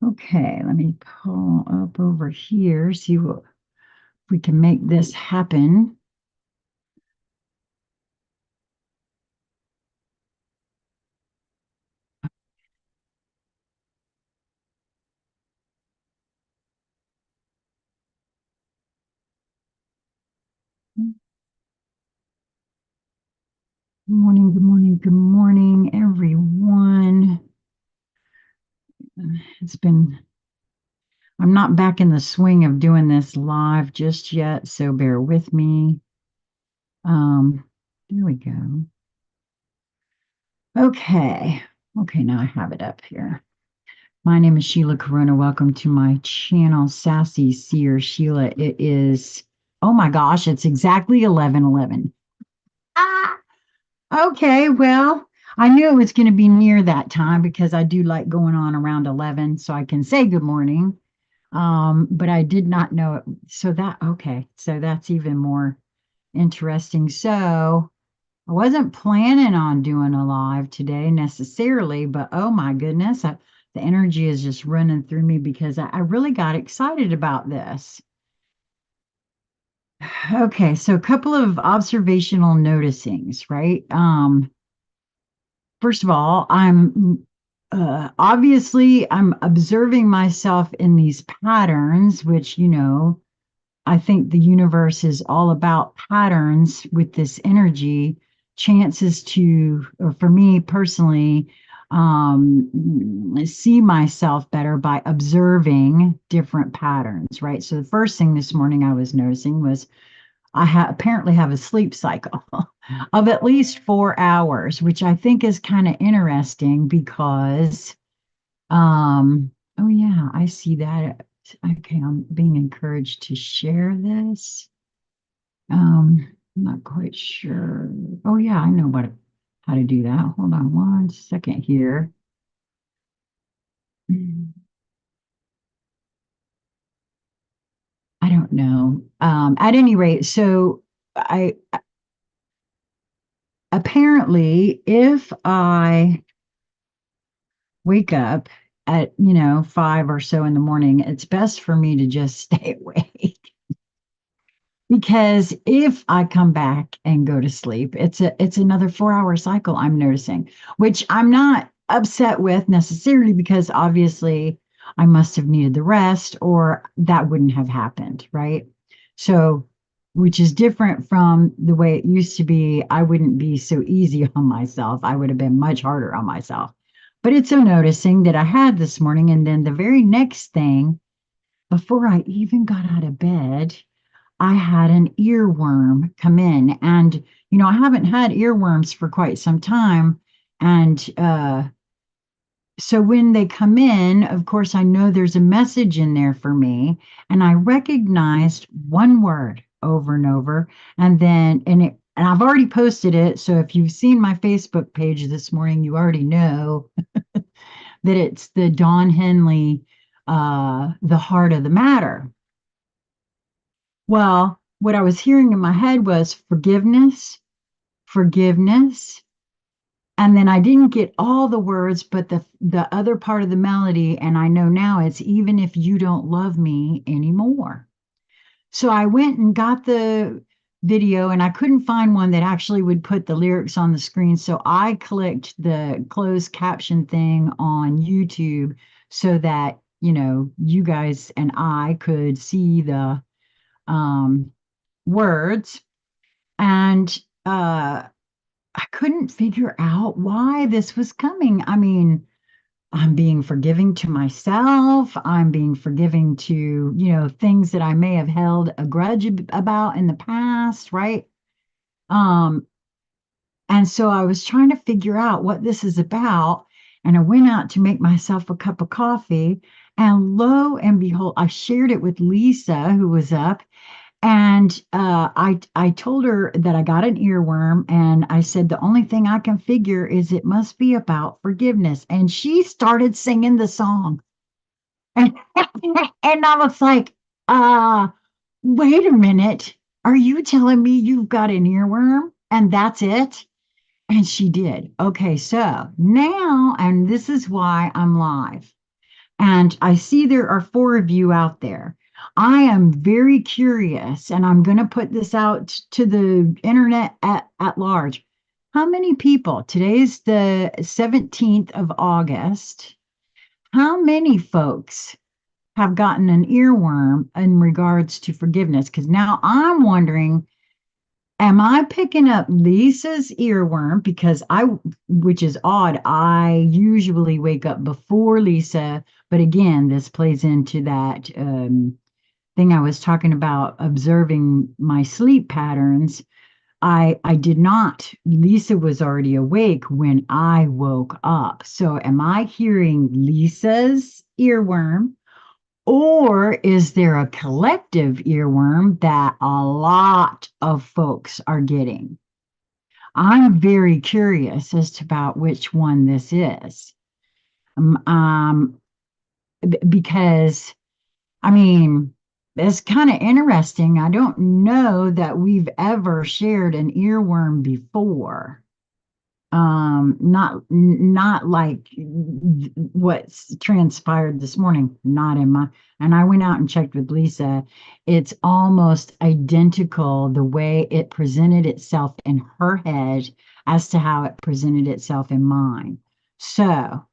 Okay, let me pull up over here, see what we can make this happen. Good morning, good morning, good morning, everyone. I'm not back in the swing of doing this live just yet, so bear with me. There we go. Okay, now I have it up here. My name is Sheila Corona. Welcome to my channel, Sassy Seer Sheila. It is, oh my gosh, it's exactly 11:11. Ah, okay, well, I knew it was going to be near that time because I do like going on around 11 so I can say good morning. But I did not know it. So that's even more interesting. So I wasn't planning on doing a live today necessarily, but oh my goodness, the energy is just running through me because I really got excited about this. Okay, so a couple of observational noticings, right? First of all, I'm observing myself in these patterns, which, I think the universe is all about patterns with this energy, chances to, or for me personally, see myself better by observing different patterns, right? So the first thing this morning I was noticing was apparently have a sleep cycle of at least 4 hours, which I think is kind of interesting because, oh yeah, I see that. Okay, I'm being encouraged to share this. I'm not quite sure. Oh yeah, I know how to do that. Hold on one second here. I don't know. At any rate, so I apparently if I wake up at 5 or so in the morning, it's best for me to just stay awake. Because if I come back and go to sleep, it's another 4 hour cycle I'm noticing, which I'm not upset with necessarily because obviously I must have needed the rest or that wouldn't have happened, right? So, which is different from the way it used to be. I wouldn't be so easy on myself. I would have been much harder on myself. But it's so noticing that I had this morning. And then the very next thing, before I even got out of bed, I had an earworm come in. And, I haven't had earworms for quite some time. And so when they come in, of course, I know there's a message in there for me. And I recognized one word over and over. And I've already posted it. So if you've seen my Facebook page this morning, you already know that it's the Don Henley, The Heart of the Matter. Well, what I was hearing in my head was forgiveness, forgiveness. And then I didn't get all the words, but the other part of the melody, and I know now it's even if you don't love me anymore. So I went and got the video and I couldn't find one that actually would put the lyrics on the screen. So I clicked the closed caption thing on YouTube so that, you guys and I could see the words. And I couldn't figure out why this was coming. I mean, I'm being forgiving to myself. I'm being forgiving to, things that I may have held a grudge about in the past, right? Um, and so I was trying to figure out what this is about. And I went out to make myself a cup of coffee. And lo and behold, I shared it with Lisa, who was up, and I told her that I got an earworm, and I said the only thing I can figure is it must be about forgiveness. And she started singing the song, and and I was like, wait a minute, are you telling me you've got an earworm and that's it? And she did. Okay, so now, and this is why I'm live And I see there are four of you out there. I am very curious, and I'm going to put this out to the internet at large. How many people, today's the 17th of August, how many folks have gotten an earworm in regards to forgiveness? Because now I'm wondering, am I picking up Lisa's earworm? Because which is odd, I usually wake up before Lisa. But again, this plays into that thing I was talking about, observing my sleep patterns. I did not. Lisa was already awake when I woke up. So am I hearing Lisa's earworm? Or is there a collective earworm that a lot of folks are getting? I'm very curious as to about which one this is. Um, um, because I mean, it's kind of interesting. I don't know that we've ever shared an earworm before. Not like what's transpired this morning, not in my, and I went out and checked with Lisa. It's almost identical the way it presented itself in her head as to how it presented itself in mine. So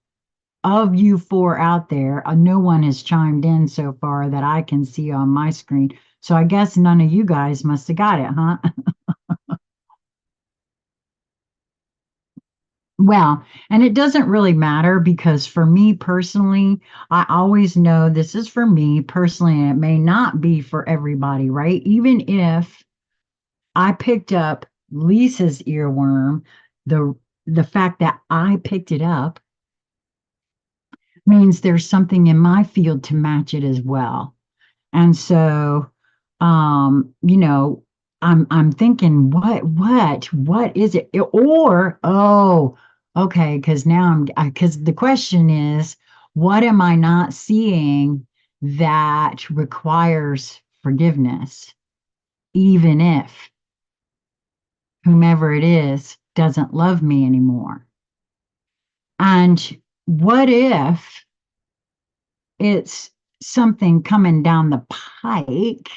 of you four out there, no one has chimed in so far that I can see on my screen. So I guess none of you guys must have got it, huh? Well, and it doesn't really matter because for me personally, I always know this is for me personally, and it may not be for everybody, right? Even if I picked up Lisa's earworm, the the fact that I picked it up means there's something in my field to match it as well. And so, you know, I'm thinking, what is it? Or, oh, okay, because now because the question is, what am I not seeing that requires forgiveness, even if whomever it is doesn't love me anymore? And what if it's something coming down the pike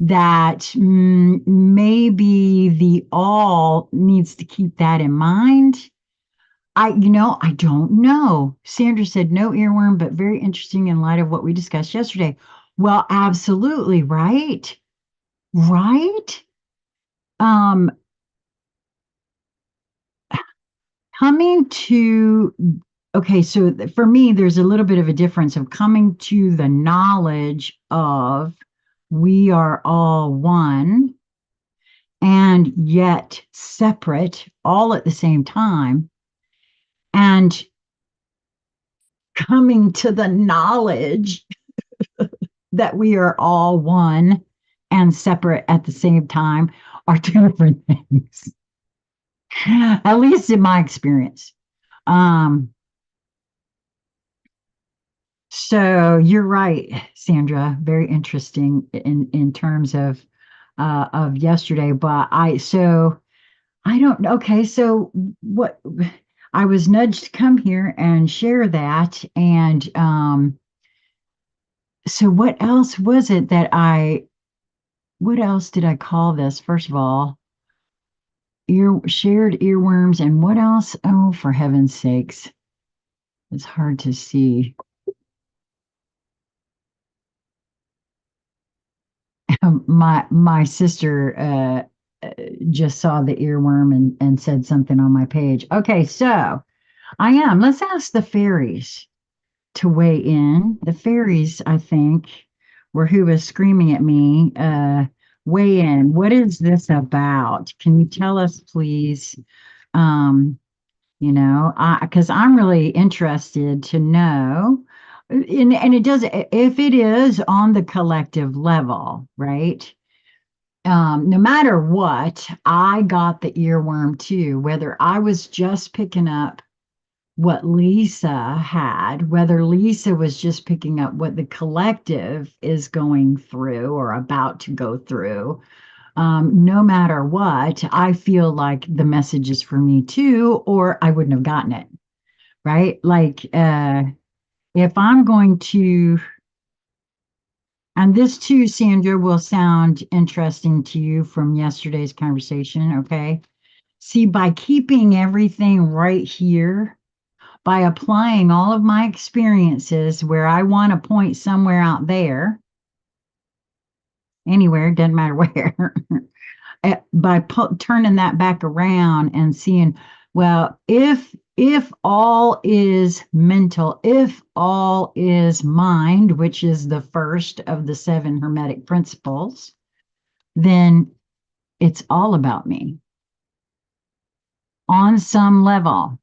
that maybe the all needs to keep that in mind? I don't know. Sandra said no earworm, but very interesting in light of what we discussed yesterday. Well, absolutely, right? Right? Um, coming to, okay, so for me, there's a little bit of a difference of coming to the knowledge of we are all one and yet separate all at the same time, and coming to the knowledge that we are all one and separate at the same time are two different things, at least in my experience. Um, so you're right, Sandra. Very interesting in terms of yesterday. But I don't know. Okay, so what I was nudged to come here and share that. And so what else did I call this? First of all, shared earworms, and what else? Oh, for heaven's sakes, it's hard to see. My sister just saw the earworm and said something on my page. Okay, so let's ask the fairies to weigh in. The fairies, I think, were who was screaming at me. Weigh in. What is this about? Can you tell us, please? Um, because I'm really interested to know. And it does, if it is on the collective level, right? No matter what, I got the earworm too, whether I was just picking up what Lisa had, whether Lisa was just picking up what the collective is going through or about to go through. No matter what, I feel like the message is for me too, or I wouldn't have gotten it, right? Like, if I'm going to, and this too, Sandra, will sound interesting to you from yesterday's conversation, okay? See, by keeping everything right here, by applying all of my experiences where I want to point somewhere out there, anywhere, doesn't matter where, by turning that back around and seeing, well, if all is mental, if all is mind, which is the first of the seven hermetic principles, then it's all about me on some level.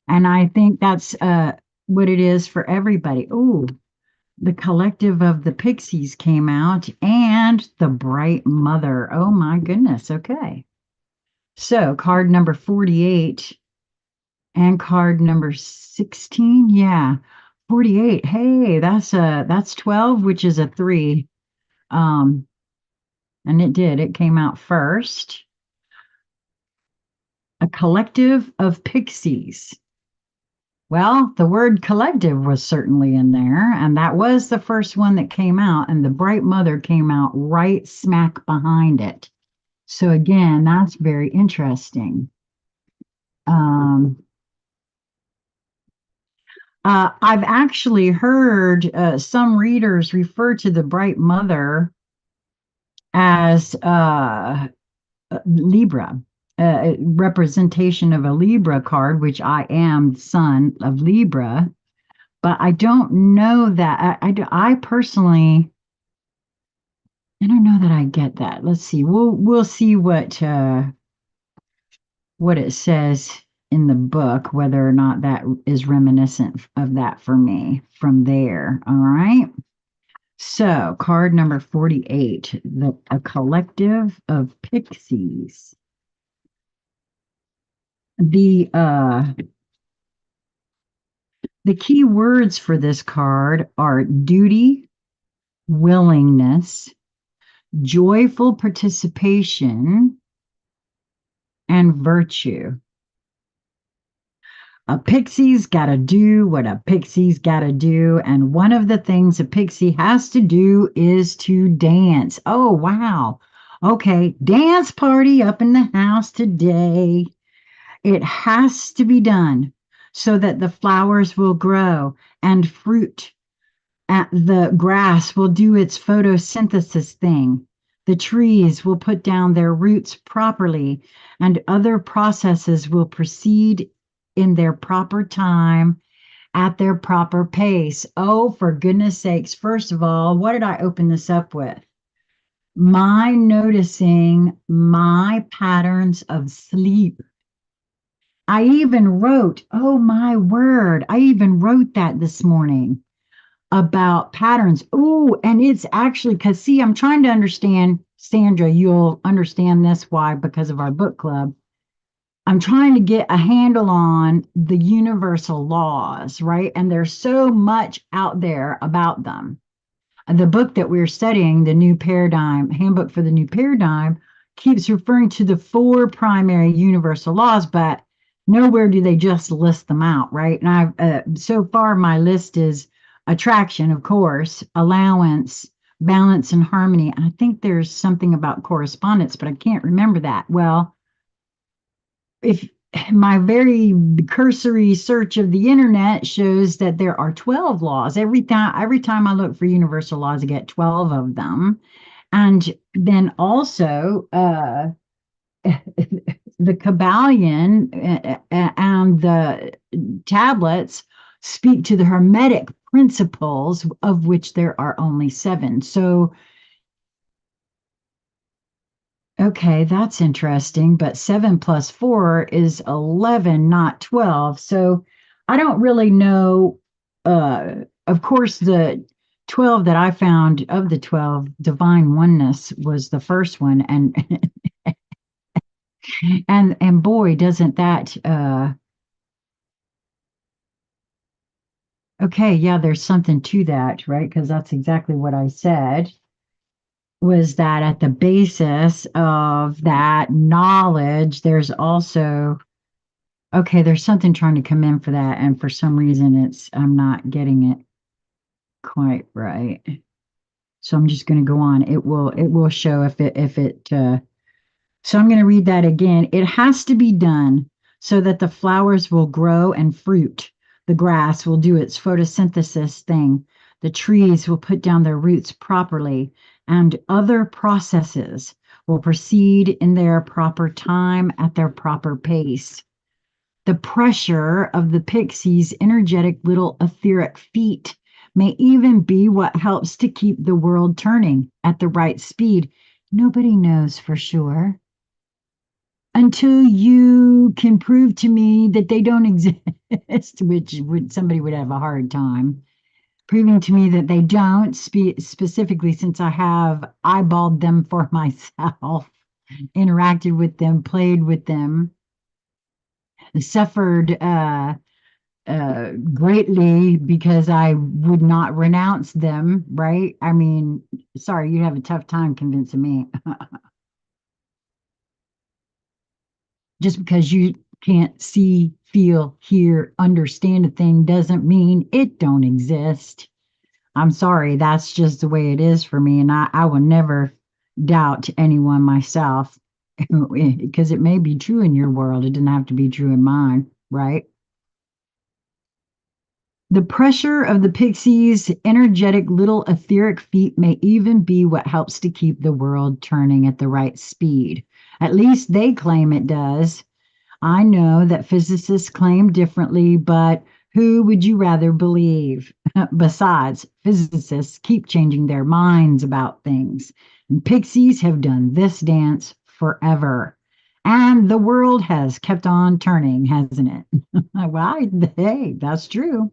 And I think that's what it is for everybody. Oh, the collective of the pixies came out and the bright mother. Oh my goodness. Okay. So card number 48 and card number 16. Yeah. 48. Hey, that's 12, which is a 3. Um, and it came out first. A collective of pixies. Well, the word collective was certainly in there, and that was the first one that came out, and the bright mother came out right smack behind it. So again, that's very interesting. I've actually heard some readers refer to the bright mother as Libra, representation of a Libra card, which I am son of Libra. But I don't know that. I personally, I don't know that I get that. Let's see. We'll see what it says in the book, whether or not that is reminiscent of that for me from there. All right. So card number 48, a collective of pixies. The key words for this card are duty, willingness, joyful participation, and virtue. A pixie's got to do what a pixie's got to do. And one of the things a pixie has to do is to dance. Oh, wow. Okay, dance party up in the house today. It has to be done so that the flowers will grow and fruit. The grass will do its photosynthesis thing. The trees will put down their roots properly, and other processes will proceed in their proper time at their proper pace. Oh, for goodness sakes. First of all, what did I open this up with? My noticing my patterns of sleep. I even wrote, oh my word, I even wrote that this morning about patterns. Oh, and it's actually because, see, I'm trying to understand, Sandra, you'll understand this why, because of our book club. I'm trying to get a handle on the universal laws, right? And there's so much out there about them. The book that we're studying, the New Paradigm, Handbook for the New Paradigm, keeps referring to the 4 primary universal laws, but nowhere do they just list them out, right? And I've so far my list is attraction, of course, allowance, balance, and harmony. I think there's something about correspondence, but I can't remember that. Well, if my very cursory search of the internet shows that there are 12 laws. Every time I look for universal laws, I get 12 of them. And then also the Kabbalion and the tablets speak to the Hermetic principles, of which there are only 7. So, okay, that's interesting. But 7 plus 4 is 11, not 12. So I don't really know. Of course, the 12 that I found of the 12, divine oneness was the first one. And boy, doesn't that okay, yeah, there's something to that, right? Because that's exactly what I said, was that at the basis of that knowledge, there's also Okay, there's something trying to come in for that, and for some reason I'm not getting it quite right. So I'm just going to go on. It will show if it so I'm going to read that again. It has to be done so that the flowers will grow and fruit. The grass will do its photosynthesis thing. The trees will put down their roots properly, and other processes will proceed in their proper time at their proper pace. The pressure of the pixie's energetic little etheric feet may even be what helps to keep the world turning at the right speed. Nobody knows for sure until you can prove to me that they don't exist, which would somebody would have a hard time proving to me that they don't, specifically since I have eyeballed them for myself, interacted with them, played with them, suffered greatly because I would not renounce them, right? I mean, sorry, you'd have a tough time convincing me. Just because you can't see, feel, hear, understand a thing doesn't mean it don't exist. I'm sorry, that's just the way it is for me, and I will never doubt anyone myself because it may be true in your world. It didn't have to be true in mine, right? The pressure of the pixie's energetic little etheric feet may even be what helps to keep the world turning at the right speed. At least they claim it does. I know that physicists claim differently, but who would you rather believe? Besides, physicists keep changing their minds about things, and pixies have done this dance forever. And the world has kept on turning, hasn't it? Well, hey, that's true.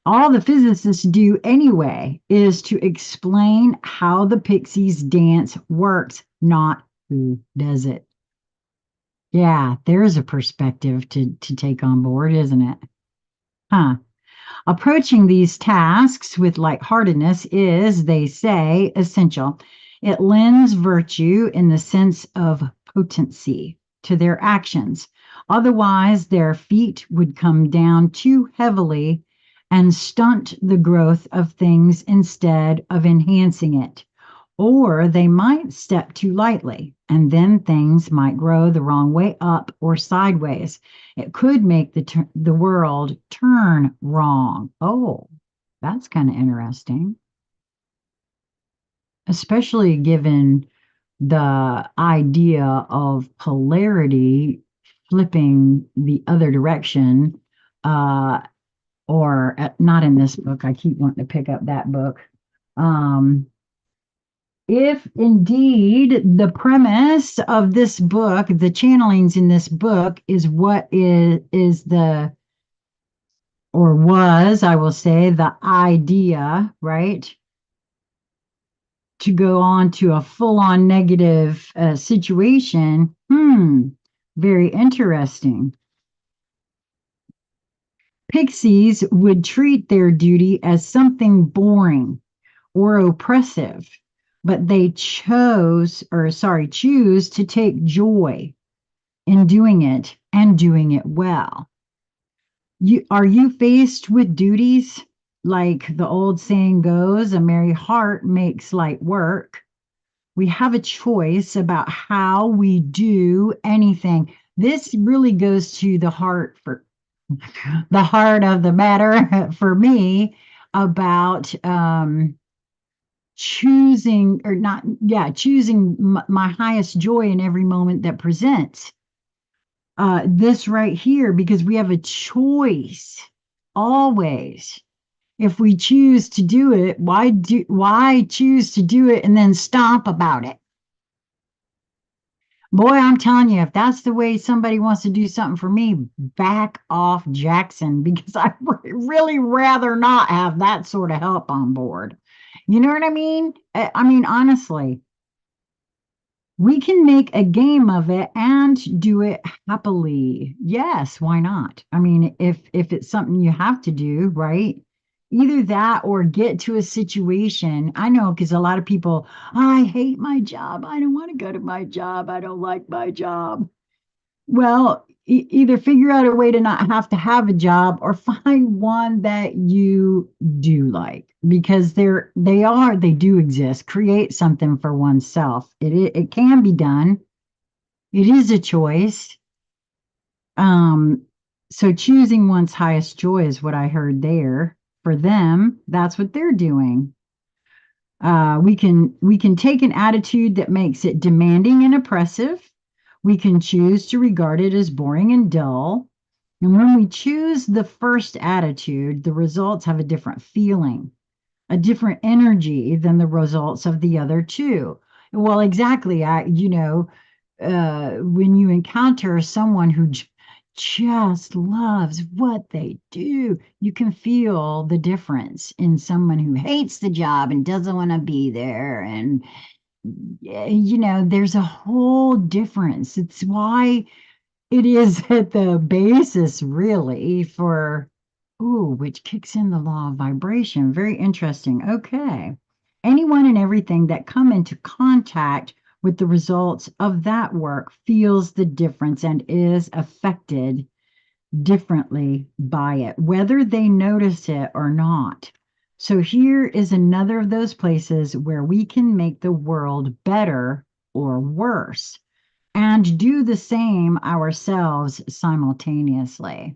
All the physicists do anyway is to explain how the pixies dance works, not who does it. Yeah, there's a perspective to take on board, isn't it? Huh. Approaching these tasks with lightheartedness is, they say, essential. It lends virtue in the sense of potency to their actions. Otherwise, their feet would come down too heavily and stunt the growth of things instead of enhancing it. Or they might step too lightly, and then things might grow the wrong way up or sideways. It could make the world turn wrong. Oh, that's kind of interesting, especially given the idea of polarity flipping the other direction. Uh, or not in this book. I keep wanting to pick up that book. Um, if indeed the premise of this book, the channelings in this book, is what is the, or was, I will say, the idea, right? To go on to a full-on negative situation. Very interesting. Pixies would treat their duty as something boring or oppressive, but they choose to take joy in doing it and doing it well. Are you faced with duties? Like the old saying goes, a merry heart makes light work. We have a choice about how we do anything. This really goes to the heart, for the heart of the matter for me, about choosing, or not, yeah, choosing my highest joy in every moment that presents. This right here, because we have a choice always. If we choose to do it, why choose to do it and then stomp about it? Boy, I'm telling you, if that's the way somebody wants to do something for me, back off Jackson, because I really rather not have that sort of help on board. You know what I mean? I mean, honestly, we can make a game of it and do it happily. Yes, why not? I mean, if it's something you have to do, right? Either that or get to a situation. I know because a lot of people, I hate my job. I don't want to go to my job. I don't like my job. Well, either figure out a way to not have to have a job or find one that you do like, because they do exist. Create something for oneself. It can be done. It is a choice. Um, so choosing one's highest joy is what I heard there. For them, that's what they're doing. We can take an attitude that makes it demanding and oppressive. We can choose to regard it as boring and dull. And when we choose the first attitude, the results have a different feeling, a different energy than the results of the other two. Well, exactly. When you encounter someone who just loves what they do, you can feel the difference in someone who hates the job and doesn't want to be there. And, there's a whole difference. It's why it is at the basis, really, for, ooh, which kicks in the law of vibration. Very interesting. Okay. Anyone and everything that come into contact with the results of that work feels the difference and is affected differently by it, whether they notice it or not. So here is another of those places where we can make the world better or worse and do the same ourselves simultaneously.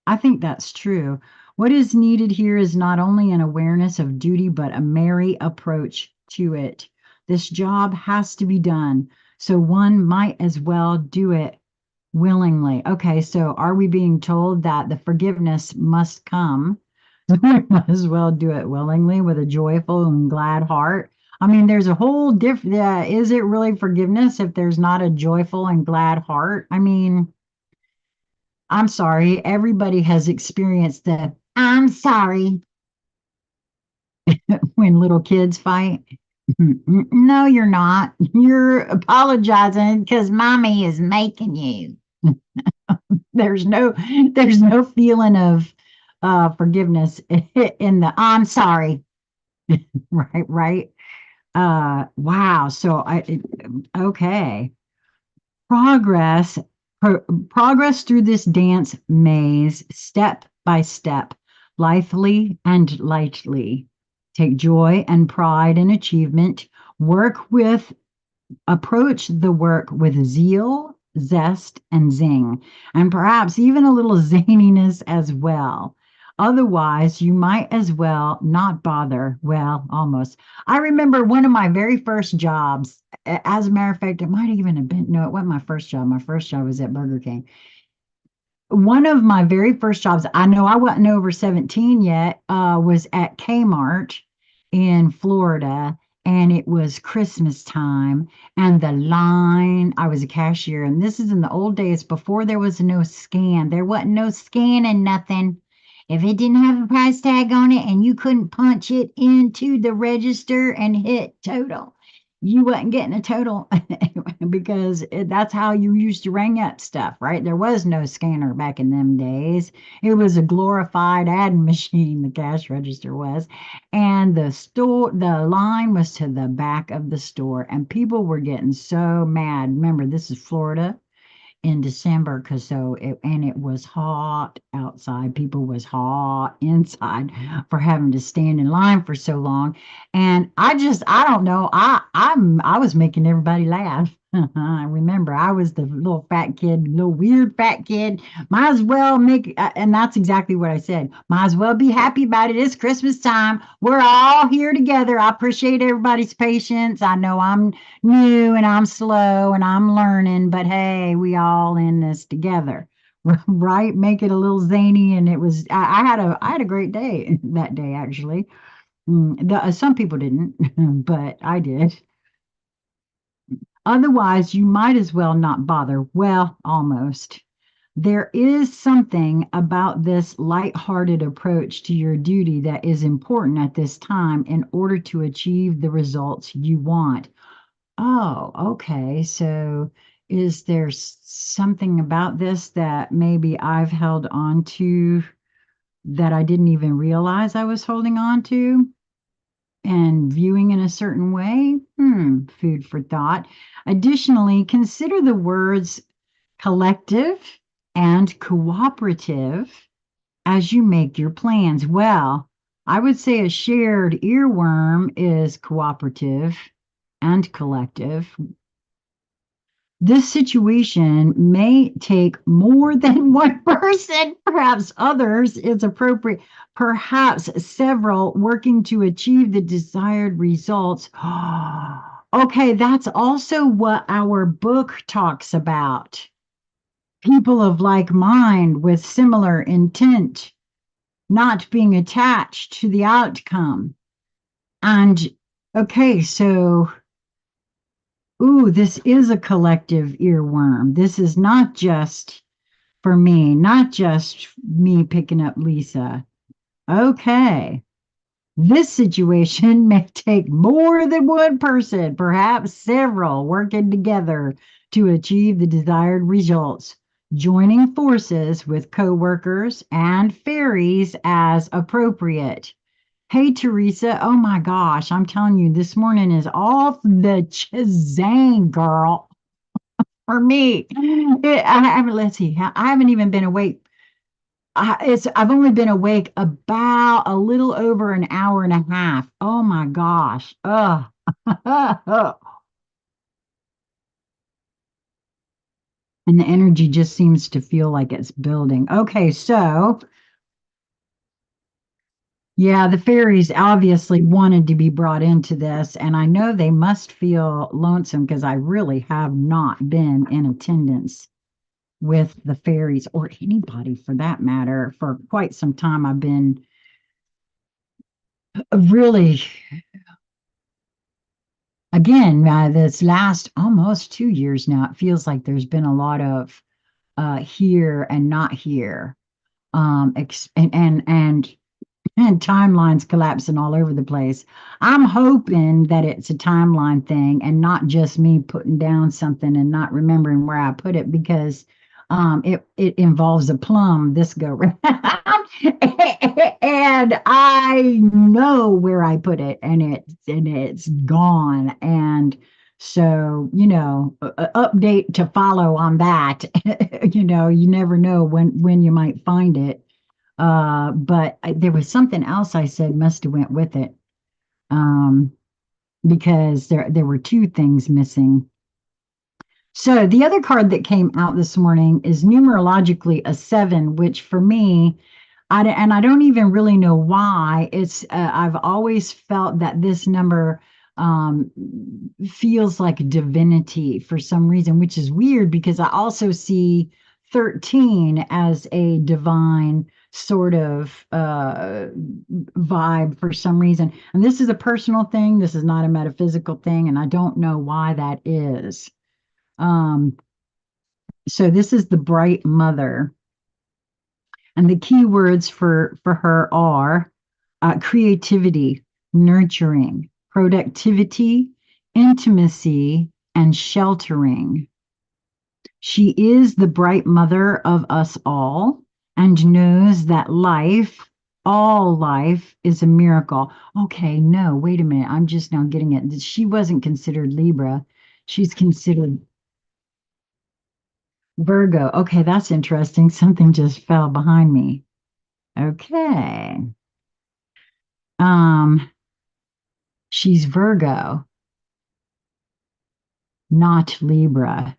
I think that's true. What is needed here is not only an awareness of duty, but a merry approach to it. This job has to be done, so one might as well do it willingly. Okay, so are we being told that the forgiveness must come? We might as well do it willingly with a joyful and glad heart. I mean, there's a whole different, is it really forgiveness if there's not a joyful and glad heart? I mean, I'm sorry, everybody has experienced the I'm sorry when little kids fight. No, you're not. You're apologizing because mommy is making you. There's no there's no feeling of forgiveness in the I'm sorry. Right. Wow. Okay. Progress, progress through this dance maze, step by step, lithely and lightly. Take joy and pride in achievement. Approach the work with zeal, zest, and zing, and perhaps even a little zaniness as well. Otherwise, you might as well not bother. Well, almost. I remember one of my very first jobs. As a matter of fact, it might even have been, no, it wasn't my first job. My first job was at Burger King. One of my very first jobs, I know I wasn't over 17 yet, was at Kmart in Florida, and it was Christmas time, and the line, I was a cashier, and this is in the old days before there was no scan. There wasn't no scanning nothing. If it didn't have a price tag on it and you couldn't punch it into the register and hit total, you wasn't getting a total because that's how you used to ring up stuff, right? There was no scanner back in them days. It was a glorified adding machine, the cash register was. And the line was to the back of the store, and people were getting so mad. Remember, this is Florida in December because it was hot outside. People was hot inside for having to stand in line for so long. And I don't know. I was making everybody laugh. I remember I was the little fat kid, little weird fat kid. Might as well and that's exactly what I said. Might as well be happy about it. It's Christmas time. We're all here together. I appreciate everybody's patience. I know I'm new and I'm slow and I'm learning, but hey, we all in this together. Right? Make it a little zany. And I had a great day that day, actually. Some people didn't, but I did. Otherwise, you might as well not bother. Well, almost. There is something about this light-hearted approach to your duty that is important at this time in order to achieve the results you want. Oh, okay. So is there something about this that maybe I've held on to that I didn't even realize I was holding on to and viewing in a certain way? Food for thought. Additionally, consider the words collective and cooperative as you make your plans. Well, I would say a shared earworm is cooperative and collective. This situation may take more than one person, perhaps others is appropriate, perhaps several working to achieve the desired results. Okay, that's also what our book talks about. People of like mind with similar intent, not being attached to the outcome. And okay, so ooh, this is a collective earworm. This is not just for me, not just me picking up Lisa. Okay. This situation may take more than one person, perhaps several, working together to achieve the desired results, joining forces with coworkers and fairies as appropriate. Hey, Teresa. Oh my gosh. I'm telling you, this morning is off the chazang, girl, for me. Let's see. I haven't even been awake. I've only been awake about a little over an hour and a half. Oh my gosh. Ugh. And the energy just seems to feel like it's building. Okay, so yeah, the fairies obviously wanted to be brought into this, and I know they must feel lonesome because I really have not been in attendance with the fairies or anybody for that matter for quite some time. I've been really, again, this last almost 2 years now, it feels like there's been a lot of here and not here. And timelines collapsing all over the place. I'm hoping that it's a timeline thing and not just me putting down something and not remembering where I put it because it involves a plum this go round. And I know where I put it and it's gone. And so, update to follow on that. You never know when you might find it. But there was something else I said must have went with it. Um, because there were two things missing. So the other card that came out this morning is numerologically a 7, which for me, and I don't even really know why. I've always felt that this number um, feels like divinity for some reason, which is weird because I also see 13 as a divine sort of vibe for some reason. And this is a personal thing. This is not a metaphysical thing, and I don't know why that is. Um, so this is the bright mother. And the key words for her are creativity, nurturing, productivity, intimacy, and sheltering. She is the bright mother of us all and knows that life, all life, is a miracle. Okay, no, wait a minute. I'm just now getting it. She wasn't considered Libra. She's considered Virgo. Okay, that's interesting. Something just fell behind me. Okay. Um, she's Virgo, not Libra.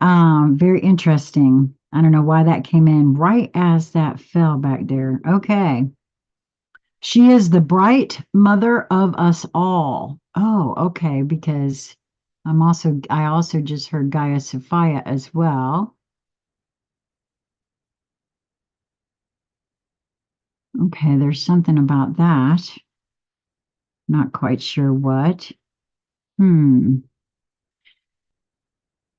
Very interesting. I don't know why that came in right as that fell back there. Okay. She is the bright mother of us all. Oh, okay, because I also just heard Gaia Sophia as well. Okay, there's something about that. Not quite sure what. Hmm.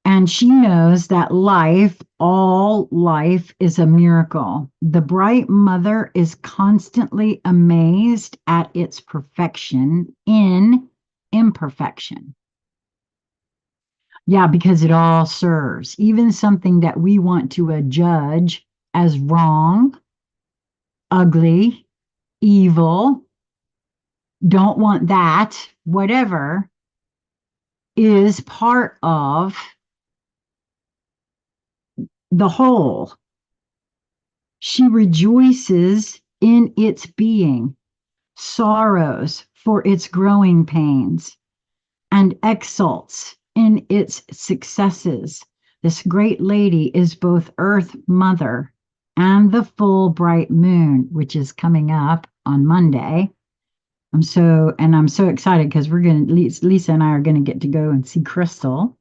And she knows that life, all life, is a miracle. The bright mother is constantly amazed at its perfection in imperfection. Yeah, because it all serves. Even something that we want to judge as wrong, ugly, evil, don't want that, whatever, is part of the whole. She rejoices in its being, sorrows for its growing pains, and exults in its successes. This great lady is both Earth Mother and the full bright moon, which is coming up on Monday. I'm so excited because Lisa and I are gonna get to go and see Crystal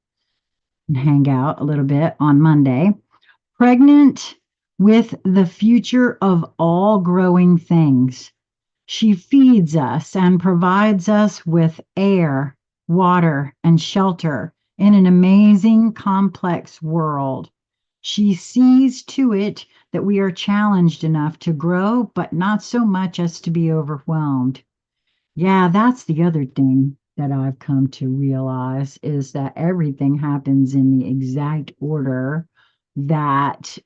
and hang out a little bit on Monday. Pregnant with the future of all growing things. She feeds us and provides us with air, water, and shelter in an amazing, complex world. She sees to it that we are challenged enough to grow, but not so much as to be overwhelmed. Yeah, that's the other thing that I've come to realize is that everything happens in the exact order that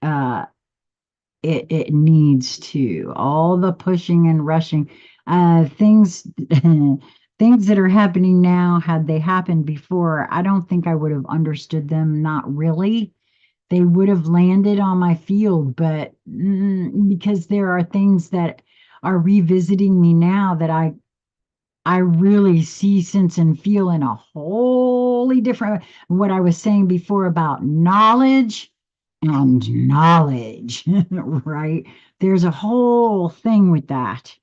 it needs to. All the pushing and rushing, things things that are happening now, had they happened before, I don't think I would have understood them. Not really. They would have landed on my field, but because there are things that are revisiting me now that I really see, sense, and feel in a wholly different what I was saying before about knowledge and knowledge, right? There's a whole thing with that.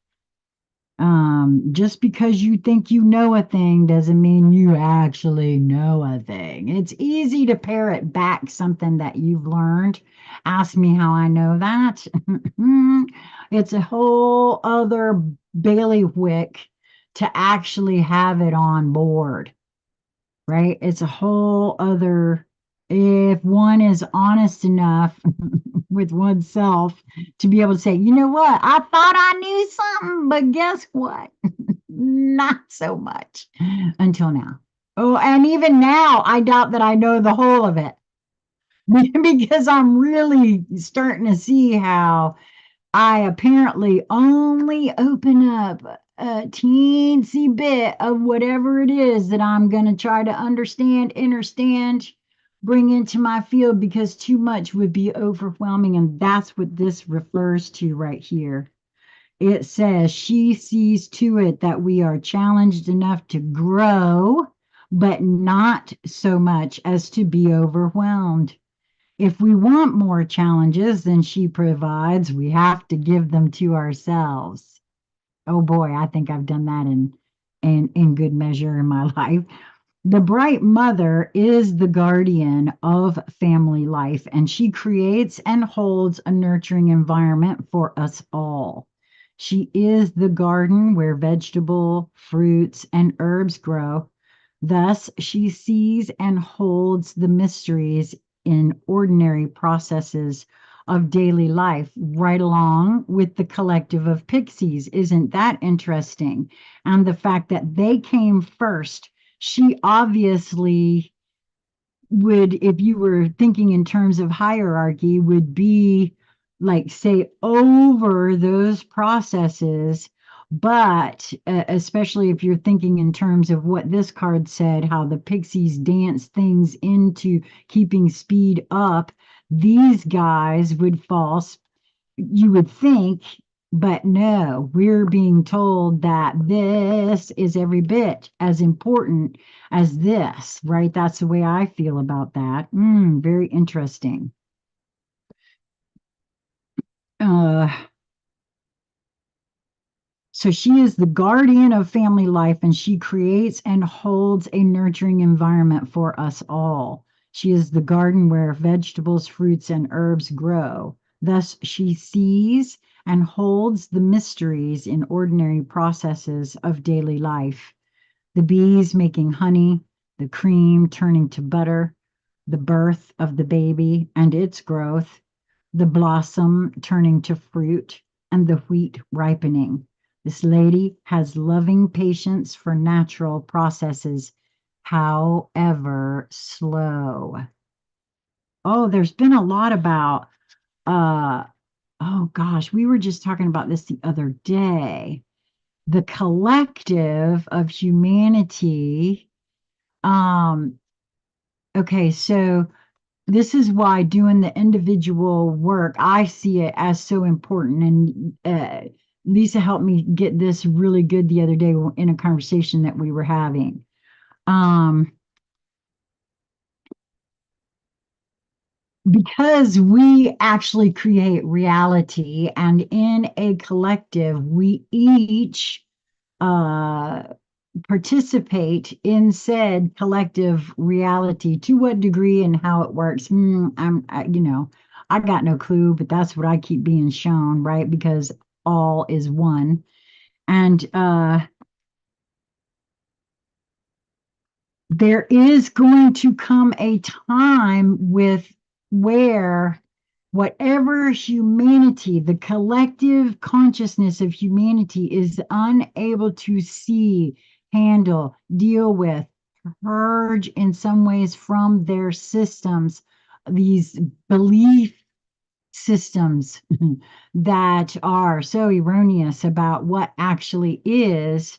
Just because you think you know a thing doesn't mean you actually know a thing. It's easy to parrot back something that you've learned. Ask me how I know that. It's a whole other bailiwick to actually have it on board, right? It's a whole other, if one is honest enough with oneself to be able to say, you know what, I thought I knew something, but guess what? Not so much until now. Oh, and even now, I doubt that I know the whole of it because I'm really starting to see how I apparently only open up a teensy bit of whatever it is that I'm going to try to understand, bring into my field because too much would be overwhelming. And that's what this refers to right here. It says she sees to it that we are challenged enough to grow, but not so much as to be overwhelmed. If we want more challenges than she provides, we have to give them to ourselves. Oh boy, I think I've done that in good measure in my life. The bright mother is the guardian of family life, and she creates and holds a nurturing environment for us all. She is the garden where vegetable, fruits, and herbs grow. Thus, she sees and holds the mysteries in ordinary processes of daily life, right along with the collective of pixies. Isn't that interesting? And the fact that they came first, she obviously would, if you were thinking in terms of hierarchy, would be like, say, over those processes. But especially if you're thinking in terms of what this card said, how the pixies dance things into keeping speed up, these guys would fall, you would think, but no, we're being told that this is every bit as important as this, right? That's the way I feel about that. Very interesting. Uh, so she is the guardian of family life, and she creates and holds a nurturing environment for us all. She is the garden where vegetables, fruits, and herbs grow. Thus, she sees and holds the mysteries in ordinary processes of daily life. The bees making honey, the cream turning to butter, the birth of the baby and its growth, the blossom turning to fruit, and the wheat ripening. This lady has loving patience for natural processes, however slow. Oh, there's been a lot about, uh, oh gosh, we were just talking about this the other day. The collective of humanity. Um, okay, so this is why doing the individual work, I see it as so important. And Lisa helped me get this really good the other day in a conversation that we were having. Um, because we actually create reality, and in a collective, we each uh, participate in said collective reality. To what degree and how it works, I got no clue, but that's what I keep being shown, right? Because all is one. And there is going to come a time with where whatever humanity, the collective consciousness of humanity is unable to see, handle, deal with, purge in some ways from their systems, these belief systems that are so erroneous about what actually is,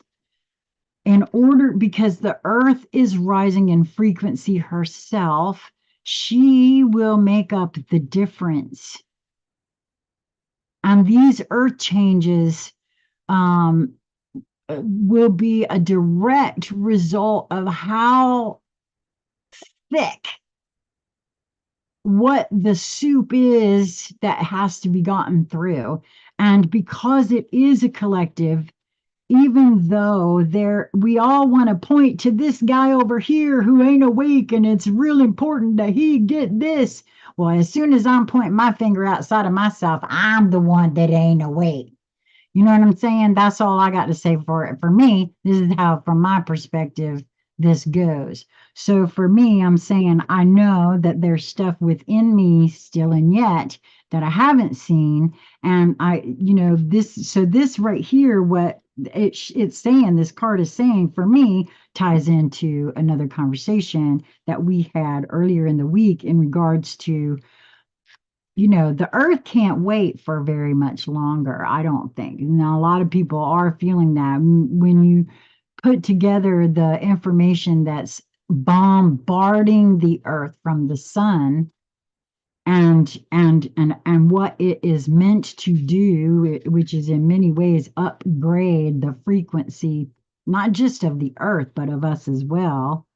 in order, because the earth is rising in frequency herself, she will make up the difference. And these earth changes um, will be a direct result of how thick what the soup is that has to be gotten through. And because it is a collective, even though we all want to point to this guy over here who ain't awake, and it's real important that he get this. Well, as soon as I'm pointing my finger outside of myself, I'm the one that ain't awake. You know what I'm saying? That's all I got to say for it. For me, this is how, from my perspective, this goes. So for me, I'm saying I know that there's stuff within me still and yet that I haven't seen. And this right here, what it's saying, this card is saying for me, ties into another conversation that we had earlier in the week in regards to, the earth can't wait for very much longer, I don't think. Now, a lot of people are feeling that when you put together the information that's bombarding the earth from the sun, and what it is meant to do, which is in many ways upgrade the frequency, not just of the earth, but of us as well.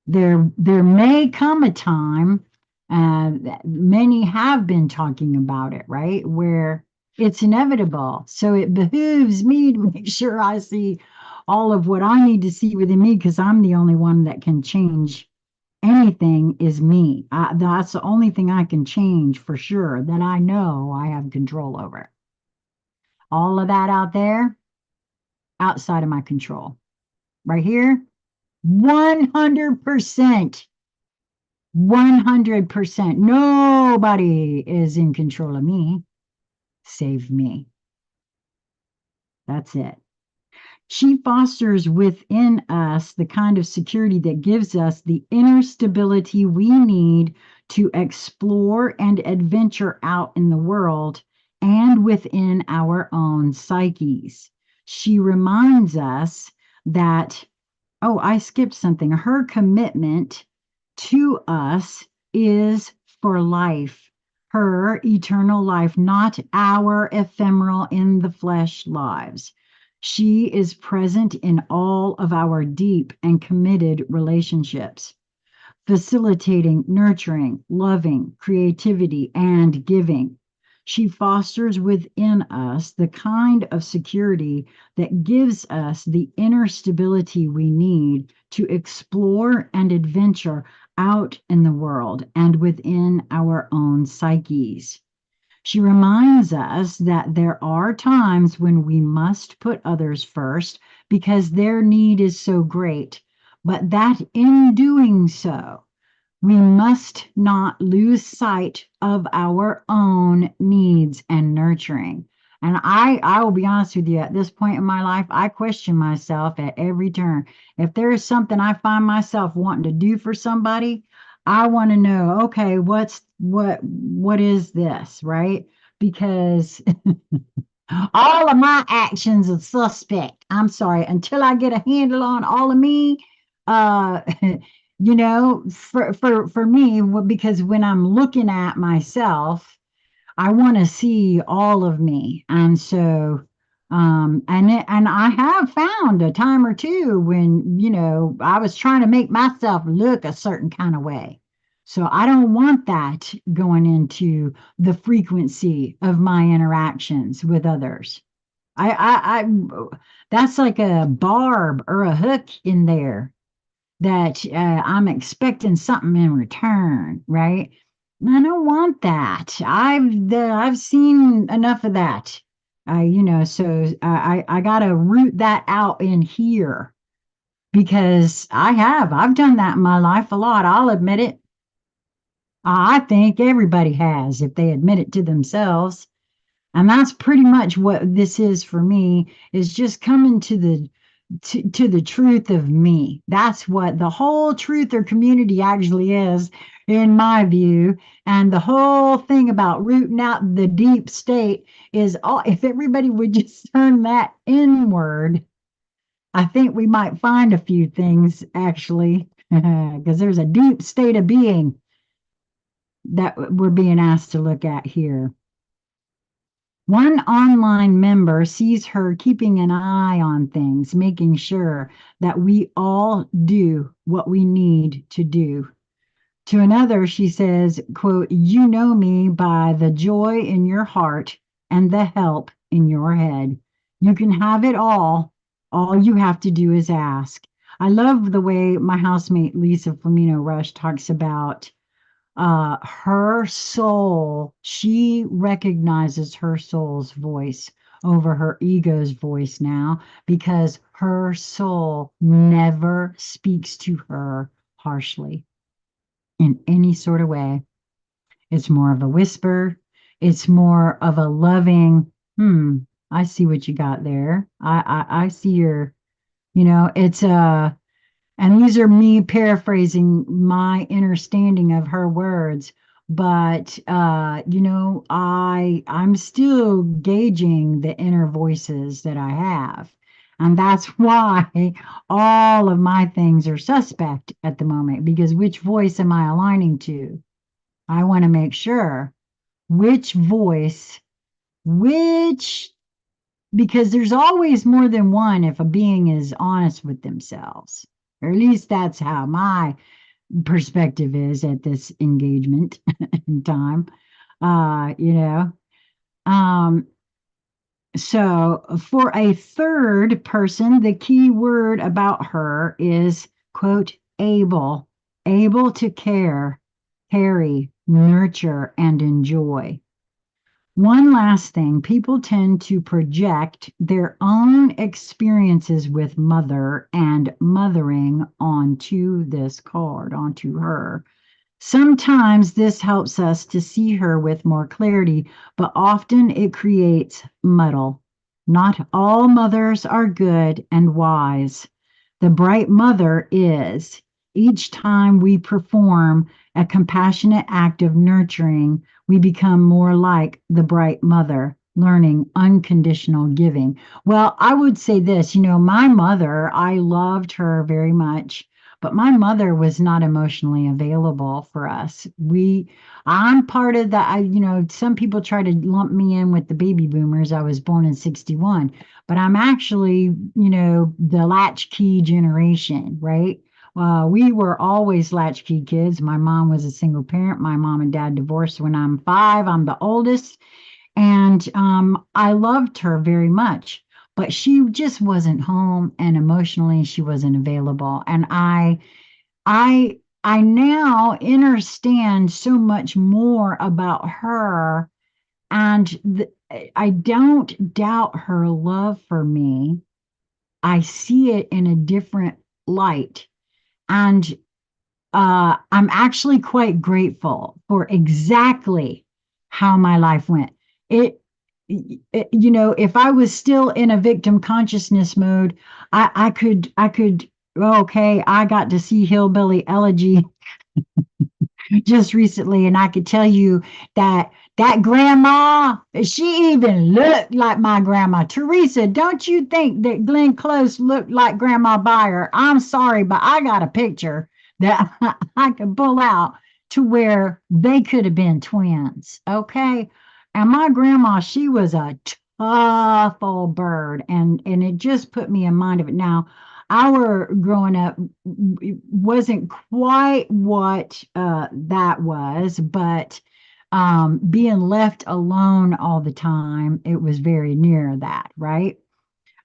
There may come a time, many have been talking about it, right, where it's inevitable. So it behooves me to make sure I see all of what I need to see within me, because I'm the only one that can change anything, is me. That's the only thing I can change for sure, that I know I have control over. All of that out there, outside of my control. Right here, 100%. 100%. Nobody is in control of me, save me. That's it. She fosters within us the kind of security that gives us the inner stability we need to explore and adventure out in the world and within our own psyches. She reminds us that, oh, I skipped something. Her commitment to us is for life, her eternal life, not our ephemeral in the flesh lives. She is present in all of our deep and committed relationships, facilitating, nurturing, loving, creativity, and giving. She fosters within us the kind of security that gives us the inner stability we need to explore and adventure out in the world and within our own psyches. She reminds us that there are times when we must put others first because their need is so great, but that in doing so, we must not lose sight of our own needs and nurturing. And I will be honest with you, at this point in my life, I question myself at every turn. If there is something I find myself wanting to do for somebody, I want to know, okay, what is this, right? Because all of my actions are suspect. I'm sorry, until I get a handle on all of me, uh For me, because when I'm looking at myself, I want to see all of me. And so, and I have found a time or two when, I was trying to make myself look a certain kind of way. So I don't want that going into the frequency of my interactions with others. That's like a barb or a hook in there that I'm expecting something in return, right? I don't want that. I've seen enough of that. So I gotta root that out in here because I've done that in my life a lot. I'll admit it. I think everybody has if they admit it to themselves. And that's pretty much what this is for me, is just coming to the truth of me. That's what the whole truth or community actually is, in my view. And the whole thing about rooting out the deep state is all, if everybody would just turn that inward, I think we might find a few things actually, because there's a deep state of being that we're being asked to look at here. One online member sees her keeping an eye on things, making sure that we all do what we need to do. To another, she says, quote, "You know me by the joy in your heart and the help in your head. You can have it all. All you have to do is ask." I love the way my housemate Lisa Flamino Rush talks about her soul. She recognizes her soul's voice over her ego's voice now, because her soul never speaks to her harshly in any sort of way. It's more of a whisper. It's more of a loving, I see what you got there. I see your, it's and these are me paraphrasing my understanding of her words, but I'm still gauging the inner voices that I have. And that's why all of my things are suspect at the moment, because which voice am I aligning to? I want to make sure which voice, which, because there's always more than one if a being is honest with themselves. Or at least that's how my perspective is at this engagement in time. Uh, you know. Um, so for a third person, the key word about her is, quote, able, able to care, carry, nurture, and enjoy. One last thing, people tend to project their own experiences with mother and mothering onto this card, onto her. Sometimes this helps us to see her with more clarity, but often it creates muddle. Not all mothers are good and wise. The bright mother is. Each time we perform a compassionate act of nurturing, we become more like the bright mother, learning unconditional giving. Well, I would say this, my mother, I loved her very much, but my mother was not emotionally available for us. I'm part of the, some people try to lump me in with the baby boomers. I was born in 61, but I'm actually, the latchkey generation, right? We were always latchkey kids. My mom was a single parent. My mom and dad divorced when I'm 5. I'm the oldest. And I loved her very much, but she just wasn't home, and emotionally she wasn't available. And I now understand so much more about her, and I don't doubt her love for me. I see it in a different light. And I'm actually quite grateful for exactly how my life went. It, if I was still in a victim consciousness mode, I could, okay, I got to see Hillbilly Elegy just recently, and I could tell you that that grandma, she even looked like my grandma. Teresa, don't you think that Glenn Close looked like Grandma Byer? I'm sorry, but I got a picture that I could pull out to where they could have been twins. Okay. And my grandma, she was a tough old bird. And it just put me in mind of it. Now, our growing up wasn't quite what that was, but being left alone all the time, it was very near that, right?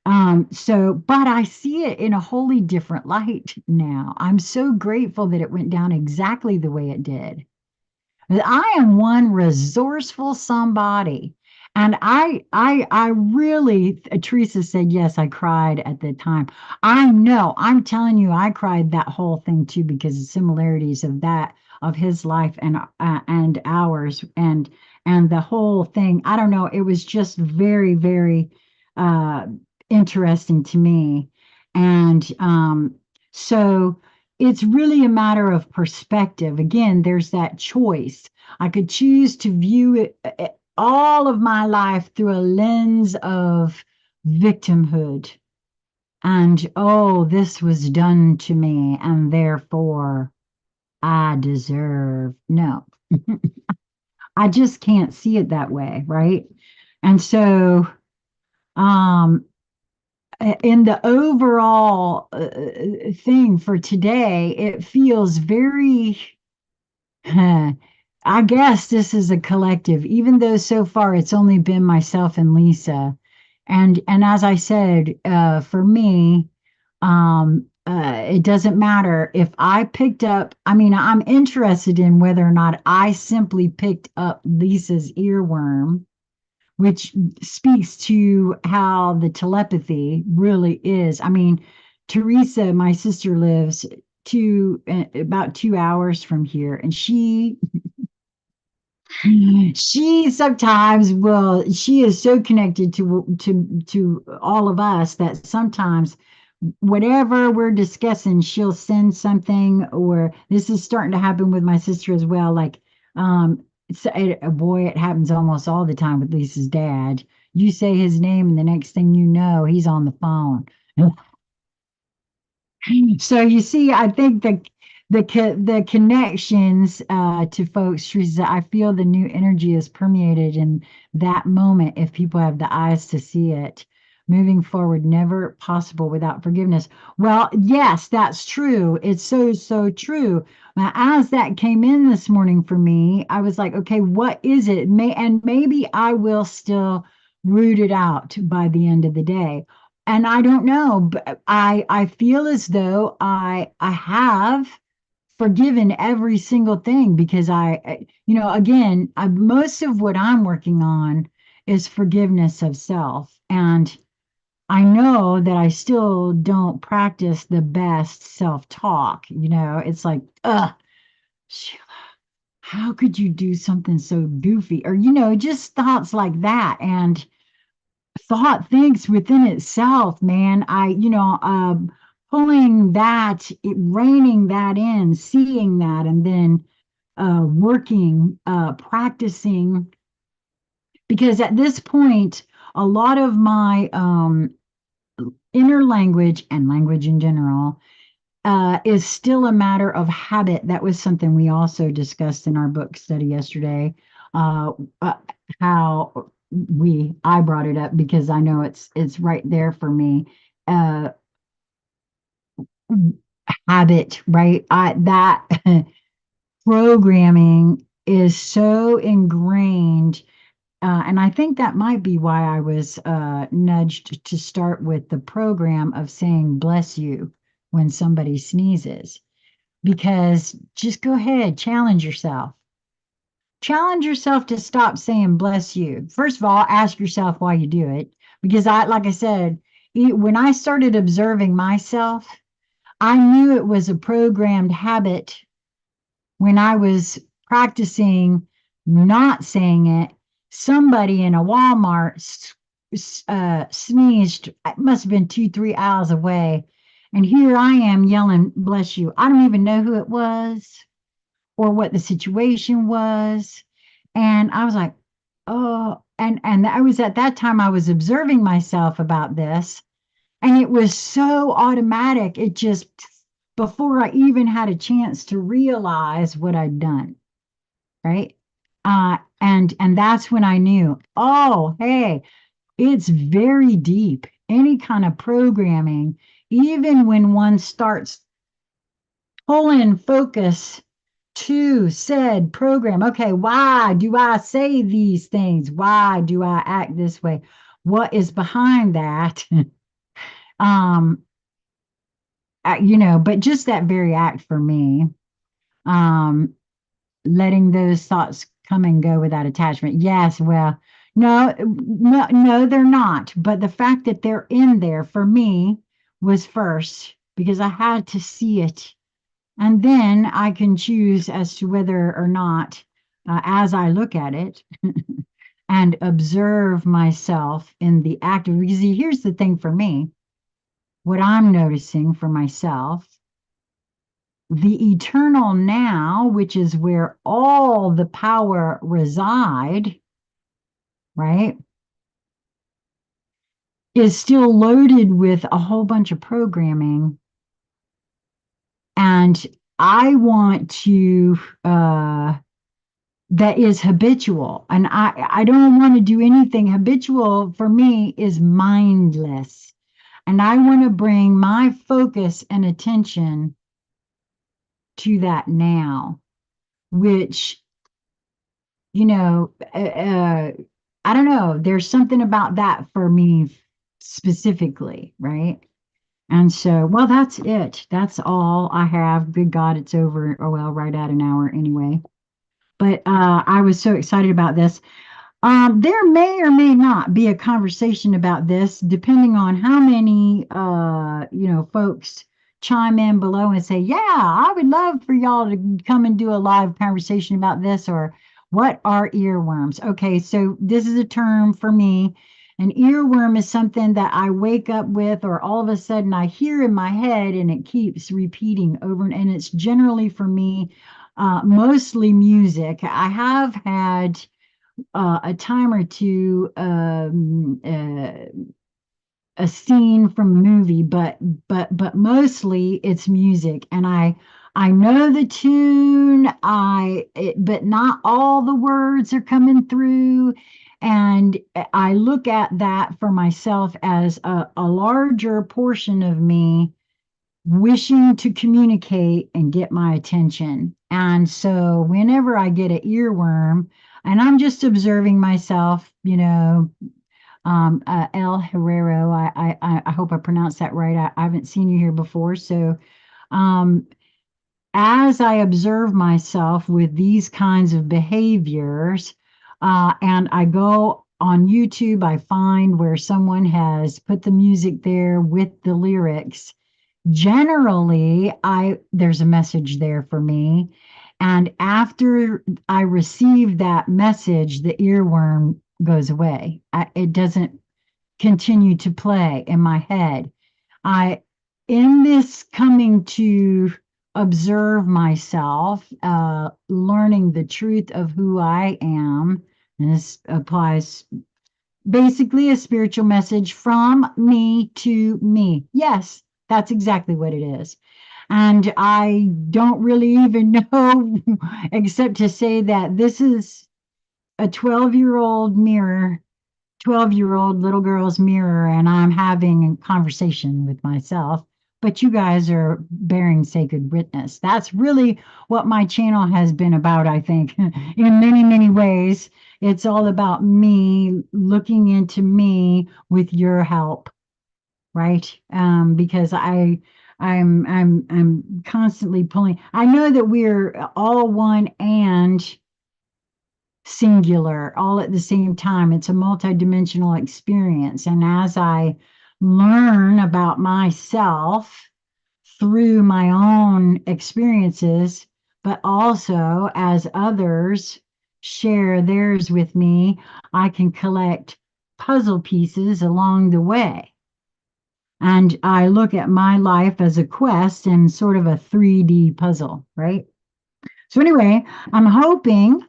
But I see it in a wholly different light now. I'm so grateful that it went down exactly the way it did. I am one resourceful somebody. And I really, Teresa said, yes, I cried at the time. I know, I'm telling you, I cried that whole thing too, because the similarities of that, of his life and ours, and the whole thing. I don't know. It was just very, very uh, interesting to me. And so it's really a matter of perspective. Again, there's that choice. I could choose to view it all of my life through a lens of victimhood. And oh, this was done to me, and therefore I deserve. No, I just can't see it that way, right? And so, um, in the overall thing for today, it feels very I guess this is a collective, even though so far it's only been myself and Lisa. And as I said, for me, it doesn't matter if I picked up, I mean, I'm interested in whether or not I simply picked up Lisa's earworm, which speaks to how the telepathy really is. I mean, Teresa, my sister, lives about 2 hours from here, and she sometimes will, she is so connected to all of us that sometimes whatever we're discussing, she'll send something, or this is starting to happen with my sister as well. Like, boy, it happens almost all the time with Lisa's dad. You say his name, and the next thing you know, he's on the phone. So you see, I think the connections to folks, Teresa, I feel the new energy is permeated in that moment if people have the eyes to see it. Moving forward, never possible without forgiveness. Well, yes, that's true. It's so, so true. Now, as that came in this morning for me, I was like, okay, what is it? And maybe I will still root it out by the end of the day, and I don't know, but I feel as though I have forgiven every single thing because again, most of what I'm working on is forgiveness of self, and I know that I still don't practice the best self-talk. It's like, Sheila, how could you do something so goofy? Or just thoughts like that. And thought thinks within itself, man. Pulling that, reining that in, seeing that, and then working, practicing. Because at this point, a lot of my inner language and language in general is still a matter of habit. That was something we also discussed in our book study yesterday. Uh, uh, how I brought it up because I know it's right there for me. Uh, Habit, right? That programming is so ingrained. And I think that might be why I was nudged to start with the program of saying bless you when somebody sneezes, because just go ahead, challenge yourself. Challenge yourself to stop saying bless you. First of all, ask yourself why you do it. Because like I said, when I started observing myself, I knew it was a programmed habit when I was practicing not saying it. Somebody in a Walmart sneezed. It must have been 2, 3 aisles away. And here I am yelling, bless you. I don't even know who it was or what the situation was. And I was like, oh, and I was at that time I was observing myself about this, and it was so automatic. It just before I even had a chance to realize what I'd done, right? And that's when I knew, oh, hey, it's very deep. Any kind of programming, even when one starts pulling focus to said program. Okay, why do I say these things? Why do I act this way? What is behind that? um, but just that very act for me, um, letting those thoughts come and go without attachment. Yes, well, no, no, no, they're not. But the fact that they're in there for me was first because I had to see it. And then I can choose as to whether or not, as I look at it and observe myself in the act of, because here's the thing for me, what I'm noticing for myself, the eternal now, which is where all the power reside, right, is still loaded with a whole bunch of programming. And I want to, that is habitual. And I don't want to do anything. Habitual for me is mindless. And I want to bring my focus and attention to that now, which, you know, I don't know. There's something about that for me specifically, right? And so, well, that's it. That's all I have. Good God, it's over. Oh, well, right at an hour anyway. But I was so excited about this. There may or may not be a conversation about this, depending on how many, folks chime in below and say, "Yeah, I would love for y'all to come and do a live conversation about this," or "What are earworms?" Okay, so this is a term for me. An earworm is something that I wake up with, or all of a sudden I hear in my head, and it keeps repeating over, and it's generally for me, mostly music. I have had a time or two a scene from a movie, but mostly it's music, and I know the tune, but not all the words are coming through, and I look at that for myself as a larger portion of me wishing to communicate and get my attention. And so whenever I get an earworm, and I'm just observing myself, El Herrero, I hope I pronounced that right. I haven't seen you here before. So um, as I observe myself with these kinds of behaviors, and I go on YouTube, I find where someone has put the music there with the lyrics. Generally, I there's a message there for me. And after I receive that message, the earworm goes away. It doesn't continue to play in my head. I, in this coming to observe myself, learning the truth of who I am, and this applies basically a spiritual message from me to me. Yes, that's exactly what it is. And I don't really even know, except to say that this is a 12-year-old mirror, 12-year-old little girl's mirror, and I'm having a conversation with myself. But you guys are bearing sacred witness. That's really what my channel has been about, I think, in many, many ways. It's all about me looking into me with your help, right? Because I'm constantly pulling. I know that we're all one and singular all at the same time. It's a multidimensional experience. And as I learn about myself through my own experiences, but also as others share theirs with me, I can collect puzzle pieces along the way. And I look at my life as a quest and sort of a 3D puzzle, right? So, anyway, I'm hoping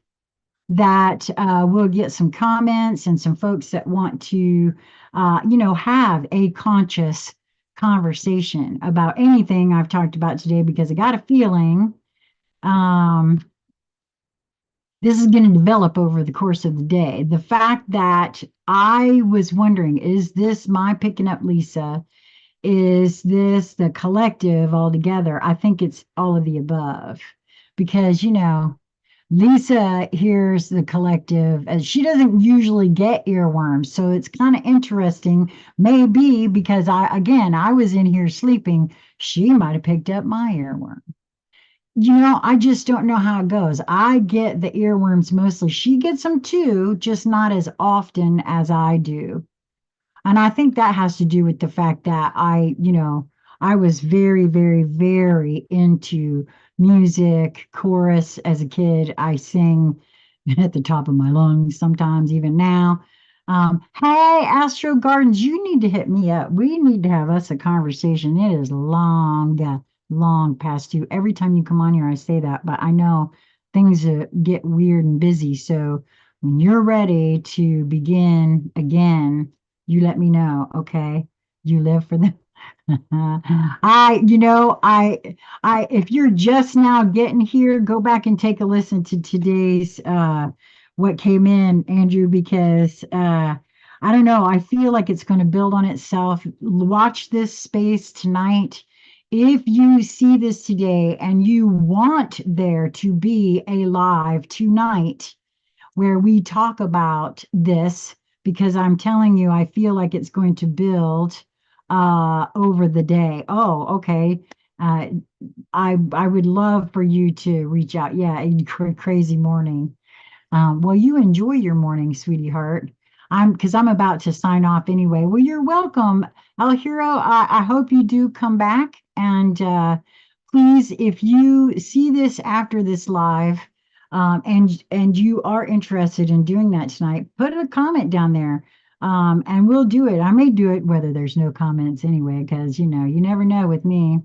that we'll get some comments and some folks that want to, have a conscious conversation about anything I've talked about today because I got a feeling um, this is going to develop over the course of the day. The fact that I was wondering, is this my picking up Lisa? Is this the collective altogether? I think it's all of the above because, Lisa hears the collective as she doesn't usually get earworms. So it's kind of interesting. Maybe because I was in here sleeping, she might have picked up my earworm. I just don't know how it goes. I get the earworms mostly. She gets them too, just not as often as I do. And I think that has to do with the fact that I was very, very, very into music, chorus as a kid. I sing at the top of my lungs sometimes, even now. Hey, Astro Gardens, you need to hit me up. We need to have us a conversation. It is long past due. Every time you come on here, I say that, but I know things get weird and busy. So when you're ready to begin again, you let me know, okay? You live for the if you're just now getting here, go back and take a listen to today's what came in, Andrew, because I don't know, I feel like it's going to build on itself. Watch this space tonight. If you see this today and you want there to be a live tonight, where we talk about this because I'm telling you, I feel like it's going to build over the day. Oh, okay. Uh, I would love for you to reach out. Yeah, a crazy morning. Well, you enjoy your morning, sweetie heart. I'm about to sign off anyway. Well, you're welcome, El Hero. I hope you do come back. And please, if you see this after this live, and you are interested in doing that tonight, put a comment down there. And we'll do it. I may do it whether there's no comments anyway, because you never know with me.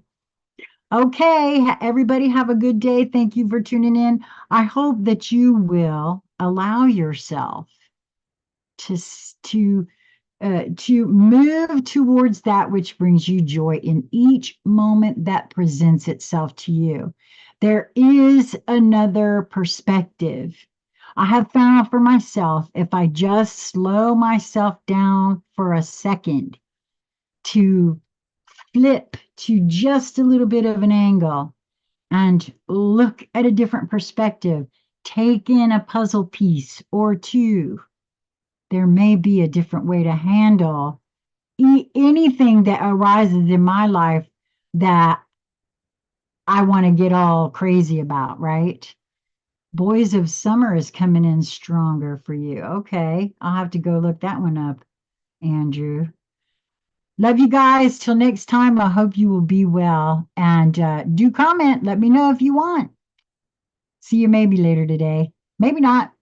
Okay, everybody have a good day. Thank you for tuning in. I hope that you will allow yourself to to move towards that which brings you joy in each moment that presents itself to you. There is another perspective. I have found for myself, if I just slow myself down for a second to flip to just a little bit of an angle and look at a different perspective, take in a puzzle piece or two, there may be a different way to handle anything that arises in my life that I want to get all crazy about, right? Boys of Summer is coming in stronger for you. Okay, I'll have to go look that one up, Andrew. Love you guys. Till next time, I hope you will be well. And do comment. Let me know if you want. See you maybe later today. Maybe not.